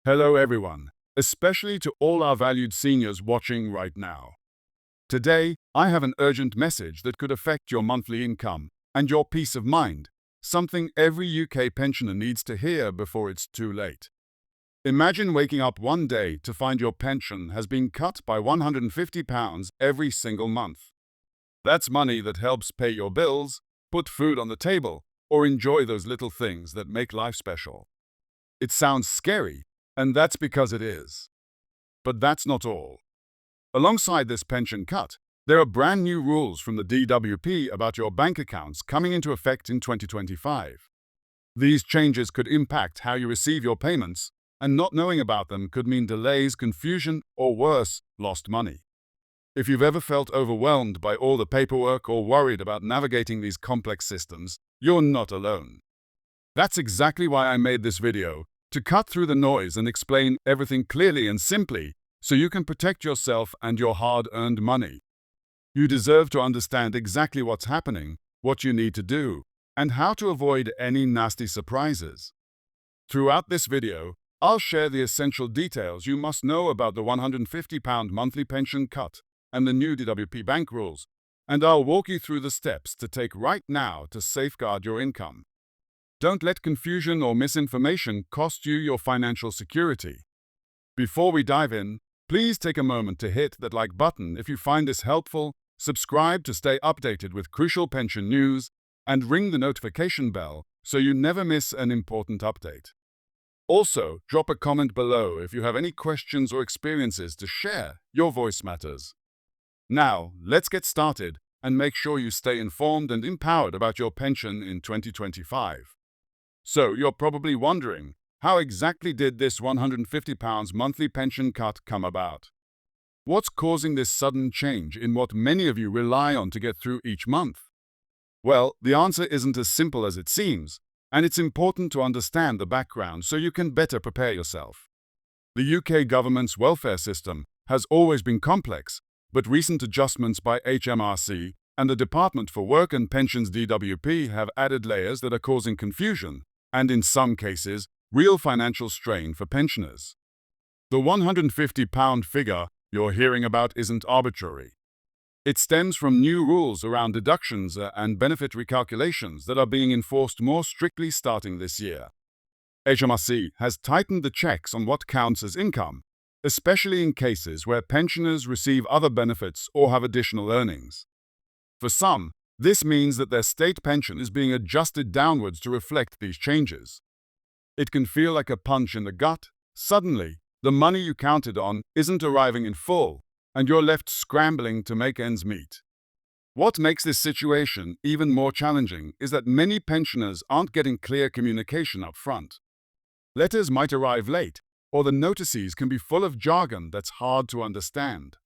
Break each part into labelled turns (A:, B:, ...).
A: Hello everyone, especially to all our valued seniors watching right now. Today, I have an urgent message that could affect your monthly income and your peace of mind, something every UK pensioner needs to hear before it's too late. Imagine waking up one day to find your pension has been cut by £150 every single month. That's money that helps pay your bills, put food on the table, or enjoy those little things that make life special. It sounds scary, and that's because it is. But that's not all. Alongside this pension cut, there are brand new rules from the DWP about your bank accounts coming into effect in 2025. These changes could impact how you receive your payments, and not knowing about them could mean delays, confusion, or worse, lost money. If you've ever felt overwhelmed by all the paperwork or worried about navigating these complex systems, you're not alone. That's exactly why I made this video, to cut through the noise and explain everything clearly and simply so you can protect yourself and your hard-earned money. You deserve to understand exactly what's happening, what you need to do, and how to avoid any nasty surprises. Throughout this video, I'll share the essential details you must know about the £150 monthly pension cut and the new DWP bank rules, and I'll walk you through the steps to take right now to safeguard your income. Don't let confusion or misinformation cost you your financial security. Before we dive in, please take a moment to hit that like button if you find this helpful, subscribe to stay updated with crucial pension news, and ring the notification bell so you never miss an important update. Also, drop a comment below if you have any questions or experiences to share. Your voice matters. Now, let's get started and make sure you stay informed and empowered about your pension in 2025. So, you're probably wondering, how exactly did this £150 monthly pension cut come about? What's causing this sudden change in what many of you rely on to get through each month? Well, the answer isn't as simple as it seems, and it's important to understand the background so you can better prepare yourself. The UK government's welfare system has always been complex, but recent adjustments by HMRC and the Department for Work and Pensions DWP have added layers that are causing confusion, and in some cases, real financial strain for pensioners. The £150 figure you're hearing about isn't arbitrary. It stems from new rules around deductions and benefit recalculations that are being enforced more strictly starting this year. HMRC has tightened the checks on what counts as income, especially in cases where pensioners receive other benefits or have additional earnings. For some, this means that their state pension is being adjusted downwards to reflect these changes. It can feel like a punch in the gut. Suddenly, the money you counted on isn't arriving in full, and you're left scrambling to make ends meet. What makes this situation even more challenging is that many pensioners aren't getting clear communication up front. Letters might arrive late, or the notices can be full of jargon that's hard to understand.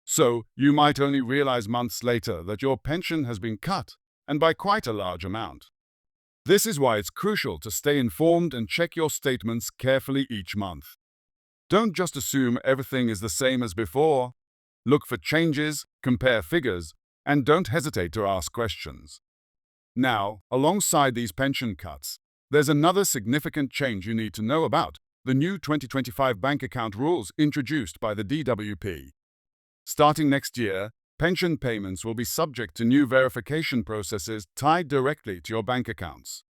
A: So, you might only realize months later that your pension has been cut, and by quite a large amount. This is why it's crucial to stay informed and check your statements carefully each month. Don't just assume everything is the same as before. Look for changes, compare figures, and don't hesitate to ask questions. Now, alongside these pension cuts, there's another significant change you need to know about: the new 2025 bank account rules introduced by the DWP. Starting next year, pension payments will be subject to new verification processes tied directly to your bank accounts.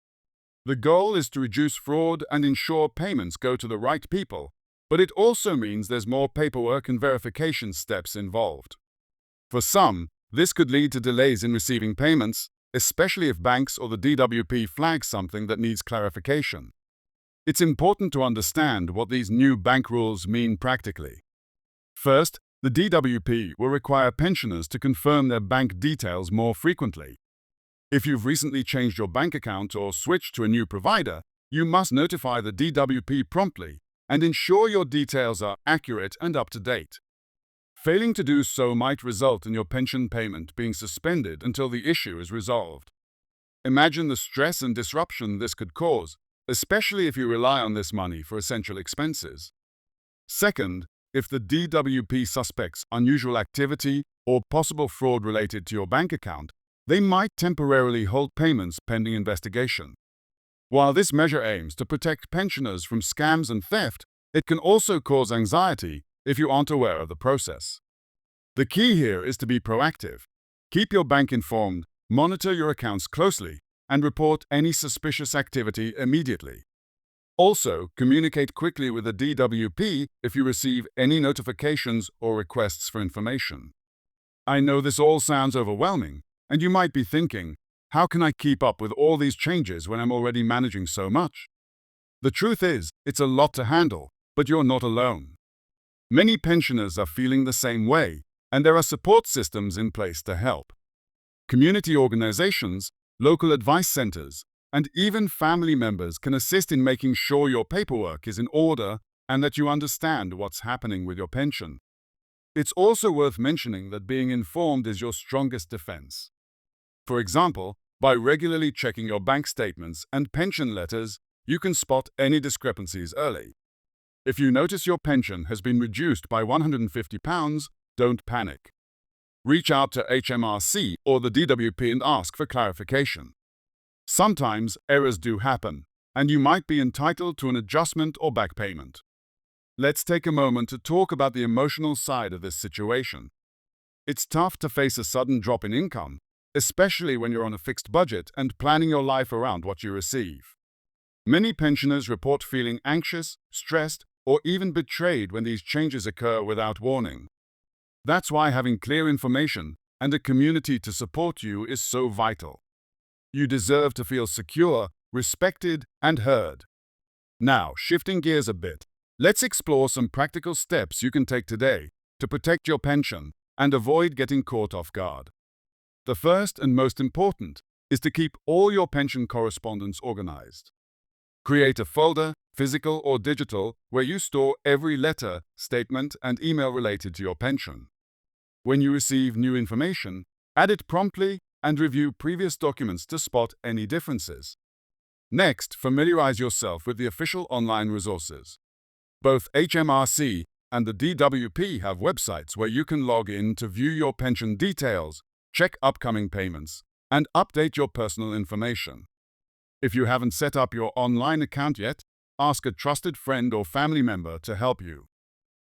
A: The goal is to reduce fraud and ensure payments go to the right people, but it also means there's more paperwork and verification steps involved. For some, this could lead to delays in receiving payments, especially if banks or the DWP flag something that needs clarification. It's important to understand what these new bank rules mean practically. First, the DWP will require pensioners to confirm their bank details more frequently. If you've recently changed your bank account or switched to a new provider, you must notify the DWP promptly and ensure your details are accurate and up to date. Failing to do so might result in your pension payment being suspended until the issue is resolved. Imagine the stress and disruption this could cause, especially if you rely on this money for essential expenses. Second, if the DWP suspects unusual activity or possible fraud related to your bank account, they might temporarily hold payments pending investigation. While this measure aims to protect pensioners from scams and theft, It can also cause anxiety if you aren't aware of the process. The key here is to be proactive. Keep your bank informed, monitor your accounts closely, and report any suspicious activity immediately. Also, communicate quickly with the DWP if you receive any notifications or requests for information. I know this all sounds overwhelming, and you might be thinking, how can I keep up with all these changes when I'm already managing so much? The truth is, it's a lot to handle, but you're not alone. Many pensioners are feeling the same way, and there are support systems in place to help. Community organizations, local advice centers, and even family members can assist in making sure your paperwork is in order and that you understand what's happening with your pension. It's also worth mentioning that being informed is your strongest defense. For example, by regularly checking your bank statements and pension letters, you can spot any discrepancies early. If you notice your pension has been reduced by £150, don't panic. Reach out to HMRC or the DWP and ask for clarification. Sometimes errors do happen, and you might be entitled to an adjustment or back payment. Let's take a moment to talk about the emotional side of this situation. It's tough to face a sudden drop in income, especially when you're on a fixed budget and planning your life around what you receive. Many pensioners report feeling anxious, stressed, or even betrayed when these changes occur without warning. That's why having clear information and a community to support you is so vital. You deserve to feel secure, respected, and heard. Now, shifting gears a bit, let's explore some practical steps you can take today to protect your pension and avoid getting caught off guard. The first and most important is to keep all your pension correspondence organized. Create a folder, physical or digital, where you store every letter, statement, and email related to your pension. When you receive new information, add it promptly and review previous documents to spot any differences. Next, familiarize yourself with the official online resources. Both HMRC and the DWP have websites where you can log in to view your pension details, check upcoming payments, and update your personal information. If you haven't set up your online account yet, ask a trusted friend or family member to help you.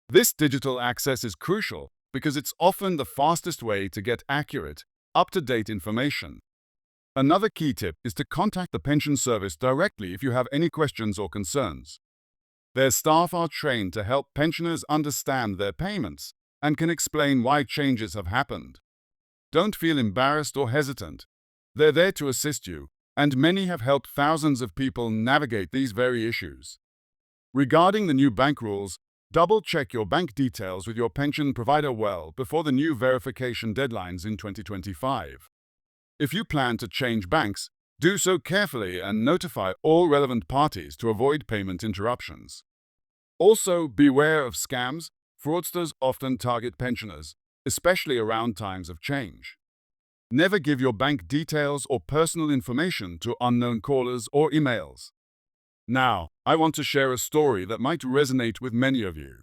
A: This digital access is crucial because it's often the fastest way to get accurate, up-to-date information. Another key tip is to contact the pension service directly if you have any questions or concerns. Their staff are trained to help pensioners understand their payments and can explain why changes have happened. Don't feel embarrassed or hesitant. They're there to assist you, and many have helped thousands of people navigate these very issues. Regarding the new bank rules, double-check your bank details with your pension provider well before the new verification deadlines in 2025. If you plan to change banks, do so carefully and notify all relevant parties to avoid payment interruptions. Also, beware of scams. Fraudsters often target pensioners, especially around times of change. Never give your bank details or personal information to unknown callers or emails. Now, I want to share a story that might resonate with many of you.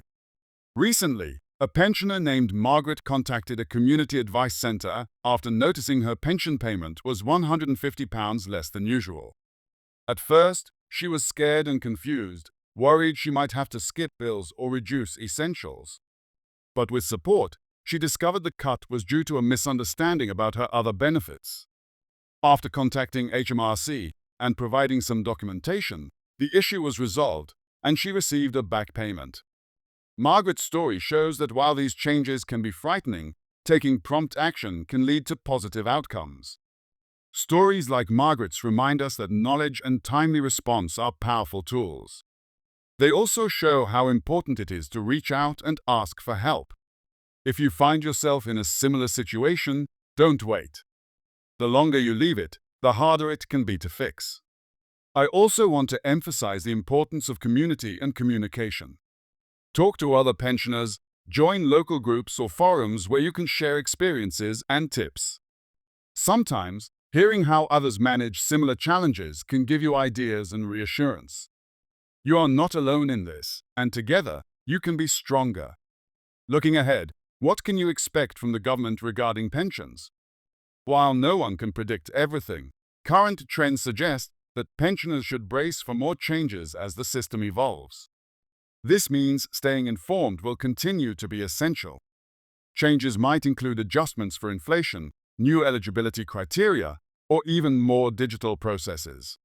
A: Recently, a pensioner named Margaret contacted a community advice center after noticing her pension payment was £150 less than usual. At first, she was scared and confused, worried she might have to skip bills or reduce essentials. But with support, she discovered the cut was due to a misunderstanding about her other benefits. After contacting HMRC and providing some documentation, the issue was resolved and she received a back payment. Margaret's story shows that while these changes can be frightening, taking prompt action can lead to positive outcomes. Stories like Margaret's remind us that knowledge and timely response are powerful tools. They also show how important it is to reach out and ask for help. If you find yourself in a similar situation, don't wait. The longer you leave it, the harder it can be to fix. I also want to emphasize the importance of community and communication. Talk to other pensioners, join local groups or forums where you can share experiences and tips. Sometimes, hearing how others manage similar challenges can give you ideas and reassurance. You are not alone in this, and together, you can be stronger. Looking ahead, what can you expect from the government regarding pensions? While no one can predict everything, current trends suggest that pensioners should brace for more changes as the system evolves. This means staying informed will continue to be essential. Changes might include adjustments for inflation, new eligibility criteria, or even more digital processes.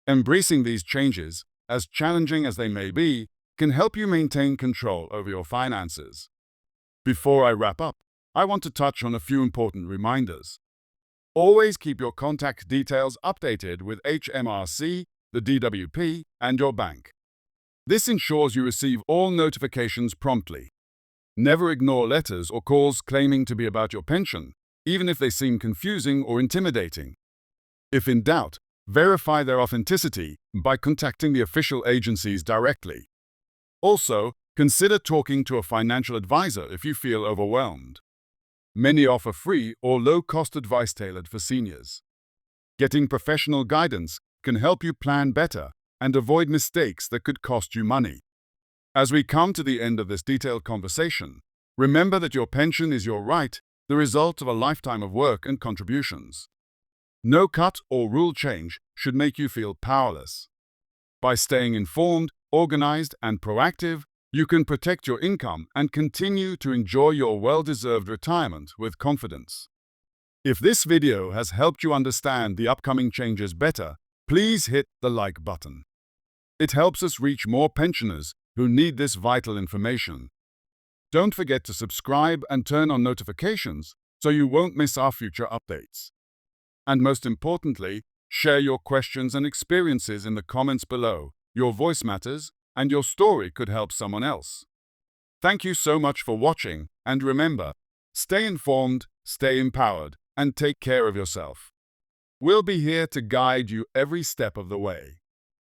A: Embracing these changes, as challenging as they may be, can help you maintain control over your finances. Before I wrap up, I want to touch on a few important reminders. Always keep your contact details updated with HMRC, the DWP, and your bank. This ensures you receive all notifications promptly. Never ignore letters or calls claiming to be about your pension, even if they seem confusing or intimidating. If in doubt, verify their authenticity by contacting the official agencies directly. Also, consider talking to a financial advisor if you feel overwhelmed. Many offer free or low-cost advice tailored for seniors. Getting professional guidance can help you plan better and avoid mistakes that could cost you money. As we come to the end of this detailed conversation, remember that your pension is your right, the result of a lifetime of work and contributions. No cut or rule change should make you feel powerless. By staying informed, organized, and proactive, you can protect your income and continue to enjoy your well-deserved retirement with confidence. If this video has helped you understand the upcoming changes better, please hit the like button. It helps us reach more pensioners who need this vital information. Don't forget to subscribe and turn on notifications so you won't miss our future updates. And most importantly, share your questions and experiences in the comments below. Your voice matters, and your story could help someone else. Thank you so much for watching, and remember, stay informed, stay empowered, and take care of yourself. We'll be here to guide you every step of the way.